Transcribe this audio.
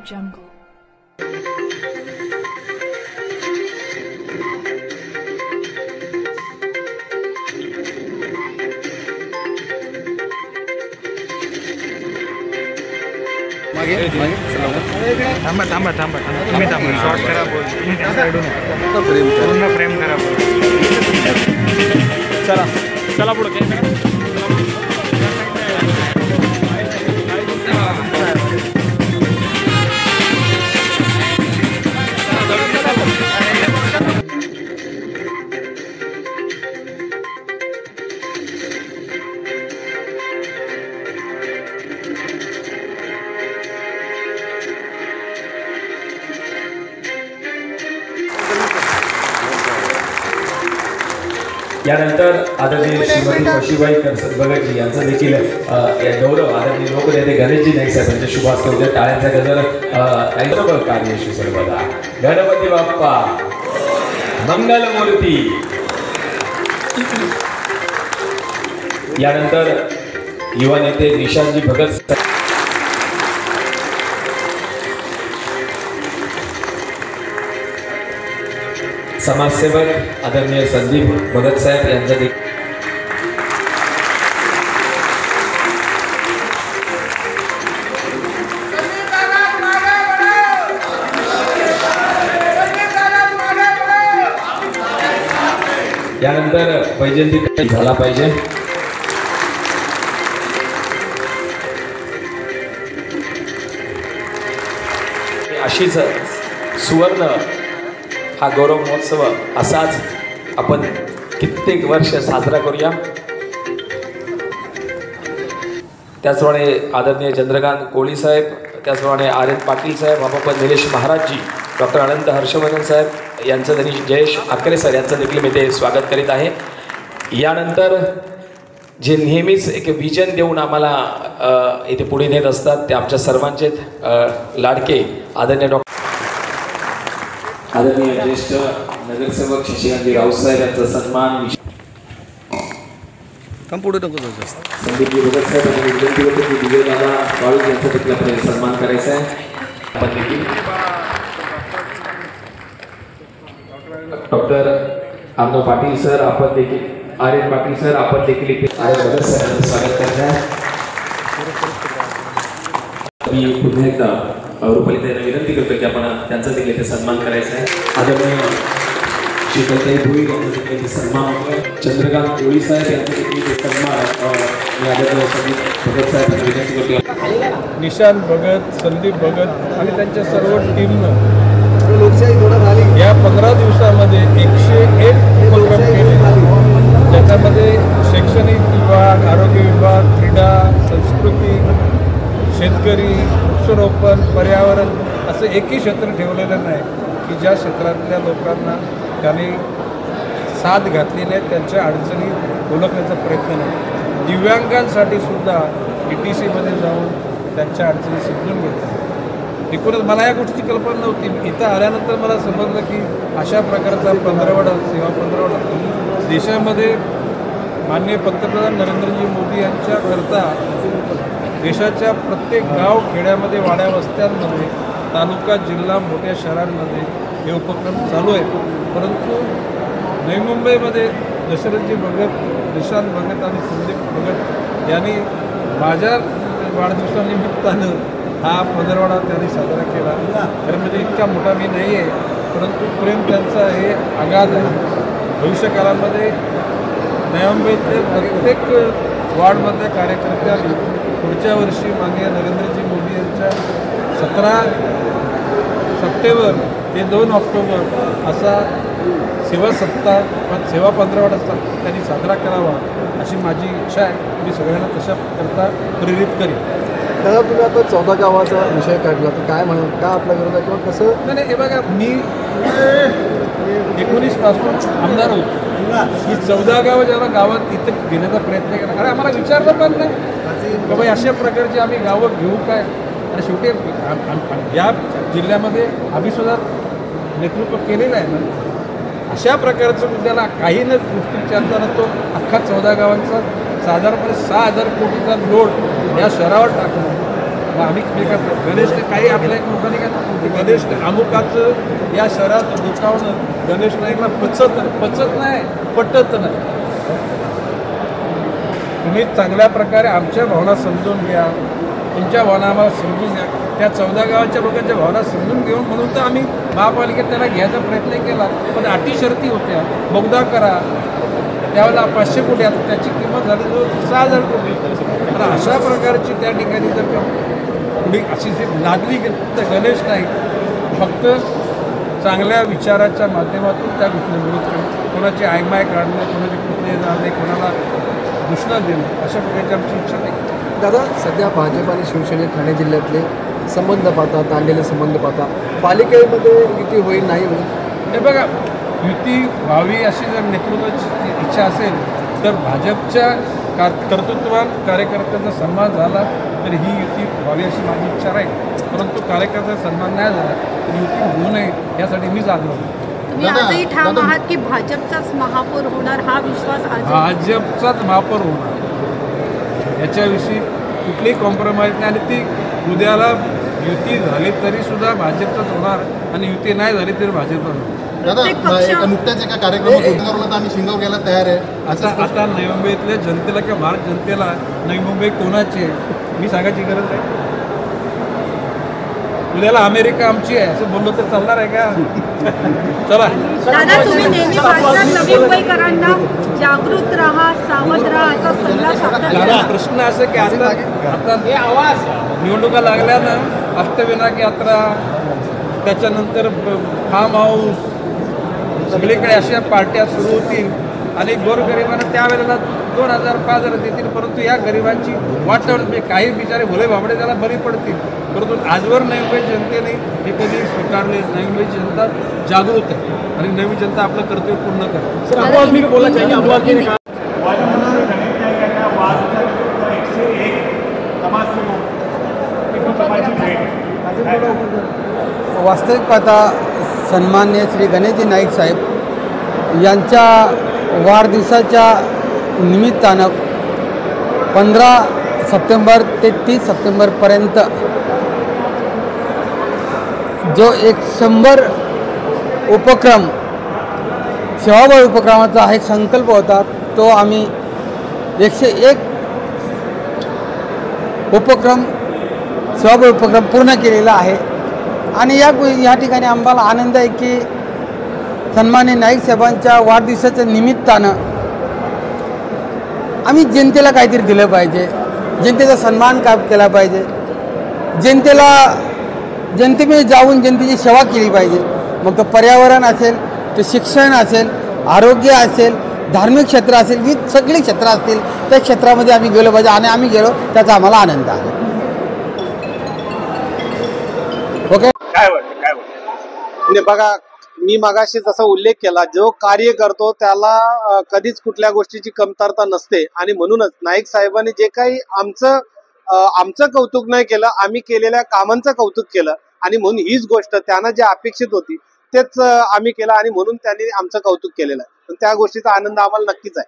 Jungle. थांबा थांबा थांबा तुम्ही थांबा शॉर्ट करा बोल तुम्ही त्या साईडून पूर्ण फ्रेम करा बोल चला चला पुढे काय करा यानंतर आदरणीय श्रीमती काशीबाई भगतजी यांचा देखील गौरव आदरणीय लोकनेते गणेशजी नाईक साहेबांच्या शुभ हस्ते उद्या टाळ्यांचा गजर कार्यशी सर्वदा गणपती बाप्पा मंगलमूर्ती. यानंतर युवा नेते निशांतजी भगत समाजसेवक आदरणीय संदीप भगत साहेब यांचा यानंतर वैजयंती झाला पाहिजे. अशीच सुवर्ण हा गौरव महोत्सव असाच आपण कित्येक वर्ष साजरा करूया. त्याचप्रमाणे आदरणीय चंद्रकांत कोळी साहेब, त्याचप्रमाणे आर एन पाटील साहेब, बाबापत निलेश महाराजजी, डॉक्टर अनंत हर्षवर्धन साहेब यांचं त्यांनी जयेश आकरे सर यांचं देखील मी ते स्वागत करीत आहे. यानंतर जे नेहमीच एक विजन देऊन आम्हाला इथे पुढे नेत असतात ते आमच्या सर्वांचे लाडके आदरणीय आदरणीय ज्येष्ठ नगरसेवक शशिकांत रावसाहेब यांचा सन्मान संदीपजी भगत साहेब आणि विनंती होते की विजयदादा काळू यांचा देखील सन्मान करायचा आहे. आपण देखील डॉक्टर आमनो पाटील सर, आपण देखील आर एन पाटील सर, आपण देखील इथे आर एन भगत साहेबांचं स्वागत करत आहे. मी पुन्हा एकदा रुपालीताईंना विनंती करतो की आपण त्यांचा देखील इथे सन्मान करायचा आहे. आदरणीय शीतलताई भोईर यांचा देखील इथे सन्मान होतो. चंद्रकांत कोळी साहेब यांचा देखील इथे सन्मान मी आदरणीय संदीप भगत साहेबांना विनंती करतो. निशांत भगत, संदीप भगत आणि त्यांच्या सर्व टीमनं या 15 दिवसामध्ये 101 उपक्रम केले, ज्याच्यामध्ये शैक्षणिक विभाग, आरोग्य विभाग, क्रीडा, संस्कृती, शेतकरी, वृक्षारोपण, पर्यावरण असं एकही क्षेत्र ठेवलेलं नाही की ज्या क्षेत्रातल्या लोकांना त्यांनी साथ घातलेली आहे, त्यांच्या अडचणी ओळखण्याचा प्रयत्न नाही. दिव्यांगांसाठी सुद्धा ETCमध्ये जाऊन त्यांच्या अडचणी समजून घेतात. एकूणच मला या गोष्टीची कल्पना नव्हती. इथं आल्यानंतर मला समजलं की अशा प्रकारचा पंधरवडा, सेवा पंधरवडा देशामध्ये माननीय पंतप्रधान नरेंद्रजी मोदी यांच्याकरता देशाच्या प्रत्येक गाव खेड्यामध्ये, वाड्या वस्त्यांमध्ये, तालुका, जिल्हा, मोठ्या शहरांमध्ये हे उपक्रम चालू आहेत. परंतु नवी मुंबईमध्ये दशरथजी भगत, निशांत भगत आणि संदीप भगत यांनी माझ्या वाढदिवसानिमित्तानं हा पंधरवडा त्यांनी साजरा केला. कारण म्हणजे इतका मोठा मी नाही आहे, परंतु प्रेम त्यांचा हे अगाध आहे. भविष्यकाळामध्ये नवी मुंबईतले प्रत्येक वार्डमधल्या कार्यकर्त्यांनी पुढच्या वर्षी माननीय नरेंद्रजी मोदी यांच्या 17 सप्टेंबर ते 2 ऑक्टोबर असा सेवा सप्ताह, सेवा पंधरवडा त्यांनी साजरा करावा अशी माझी इच्छा आहे. मी सगळ्यांना तशा करता प्रेरित करीन. दादा, तुम्ही आता 14 गावाचा विषय काढला तर काय म्हणून का आपल्या घरात किंवा कसं? नाही, हे बघा, मी 19 पासून आमदार होतो. ही 14 गावं ज्याला गावात इथं घेण्याचा प्रयत्न केला, अरे आम्हाला विचारलं पण नाही की बाबा अशा प्रकारची आम्ही गावं घेऊ काय. आणि शेवटी या जिल्ह्यामध्ये आम्ही सुद्धा नेतृत्व केलेलं आहे ना. अशा प्रकारचं मुद्द्याला काही न गोष्टी विचारताना तो अख्खा 14 गावांचा साधारणपणे 6,000 कोटीचा लोड या शहरावर टाकणं मग आम्ही गणेश काही आपल्या एक लोकांनी काय गणेश अमुकाचं या शहरात दुखावणं गणेश नाईकला पचत नाही पटत नाही. तुम्ही चांगल्या प्रकारे आमच्या भावना समजून घ्या, तुमच्या भावना आम्हाला समजून घ्या, त्या 14 गावाच्या लोकांच्या भावना समजून घेऊन म्हणून तर आम्ही महापालिकेत त्याला घ्यायचा प्रयत्न केला. पण अटी शर्ती होत्या, बोगदा करा, त्यावेळेला 500 कोटी, आता त्याची किंमत झाली जो 6,000 कोटी. तर अशा प्रकारची त्या ठिकाणी जर का पुढे अशी जी लादली गेली तर गणेश नाईक फक्त चांगल्या विचाराच्या माध्यमातून त्या गोष्टीला विरोध करेल. कोणाची आयमाय काढणं, कोणाची पुतळे जाणे, कोणाला घोषणा देणं अशा प्रकारची आमची इच्छा नाही. दादा, सध्या भाजप आणि शिवसेने ठाणे जिल्ह्यातले संबंध पाहता, ताणलेले संबंध पाहता, पालिकेमध्ये युती होईल नाही होईल? हे बघा, युती व्हावी अशी जर नेतृत्वाची इच्छा असेल तर भाजपच्या कर्तृत्वान कार्यकर्त्यांचा सन्मान झाला तर ही युती व्हावी अशी माझी इच्छा राहील. परंतु कार्यकर्त्याचा सन्मान नाही झाला तर युती होऊ नये यासाठी मीच आग्रह करतो. तुम्ही आजही ठाम आहात की भाजपचाच महापौर होणार हा विश्वास आज भाजपचाच महापौर होणार याच्याविषयी कुठलीही कॉम्प्रोमाइज नाही. आणि ती उद्याला युती झाली तरी सुद्धा भाजपचाच होणार आणि युती नाही झाली तरी भाजपचाच होणार. नुकत्याच एका कार्यक्रमात उद्घाटन आम्ही शिंगाव घ्यायला तयार आहे. आता नवी मुंबईतल्या जनतेला किंवा भारत जनतेला नवी मुंबई कोणाची आहे मी सांगायची गरज आहे. उद्याला अमेरिका आमची आहे असं बोललो तर चालणार आहे का? चला दादा, तुम्ही नेहमी भाजपात नवी मुंबईकरांना जागृत राहा, सावध राहा असा सल्ला सापडला. प्रश्न असं की आता निवडणुका लागल्यानं अष्टविनायक यात्रा, त्याच्यानंतर फार्म हाऊस, सगळीकडे अशा पार्ट्या सुरू होतील आणि गोरगरिबांना त्यावेळेला 2,000 5,000 देतील. परंतु या गरिबांची वाटवत म्हणजे काही बिचारे भोले भाबडे त्याला बरी पडतील. परंतु आजवर नवी मुंबई जनतेने हे कधी स्वीकारले. नवी मुंबई जनता जागृत आहे आणि नवी जनता आपलं कर्तव्य पूर्ण करते. वास्तविक पाहता सन्माननीय श्री गणेशजी नाईक साहेब यांच्या वाढदिवसाच्या निमित्तानं 15 सप्टेंबर ते 30 सप्टेंबरपर्यंत जो एक 100 उपक्रम सेवाभावी उपक्रमाचा हा एक संकल्प होता, तो आम्ही 101 उपक्रम सेवाभावी उपक्रम पूर्ण केलेला आहे. आणि या ठिकाणी आम्हाला आनंद आहे की सन्माननीय नाईक साहेबांच्या वाढदिवसाच्या निमित्तानं आम्ही जनतेला काहीतरी दिलं पाहिजे, जनतेचा सन्मान केला पाहिजे, जनतेमध्ये जाऊन जनतेची सेवा केली पाहिजे. मग तो पर्यावरण असेल, ते शिक्षण असेल, आरोग्य असेल, धार्मिक क्षेत्र असेल, विविध सगळी क्षेत्र असतील त्या क्षेत्रामध्ये आम्ही गेलो पाहिजे आणि आम्ही गेलो त्याचा आम्हाला आनंद आहे. ओके, काय वाटतं म्हणजे बघा, मी मगाशी जसा उल्लेख केला, जो कार्य करतो त्याला कधीच कुठल्या गोष्टीची कमतरता नसते. आणि म्हणूनच नाईक साहेबांनी जे काही आमचं कौतुक नाही केलं, आम्ही केलेल्या कामांचं कौतुक केलं. आणि म्हणून हीच गोष्ट त्यांना जे अपेक्षित होती तेच आम्ही केलं आणि म्हणून त्यांनी आमचं कौतुक केलेलं आहे. त्या गोष्टीचा आनंद आम्हाला नक्कीच आहे.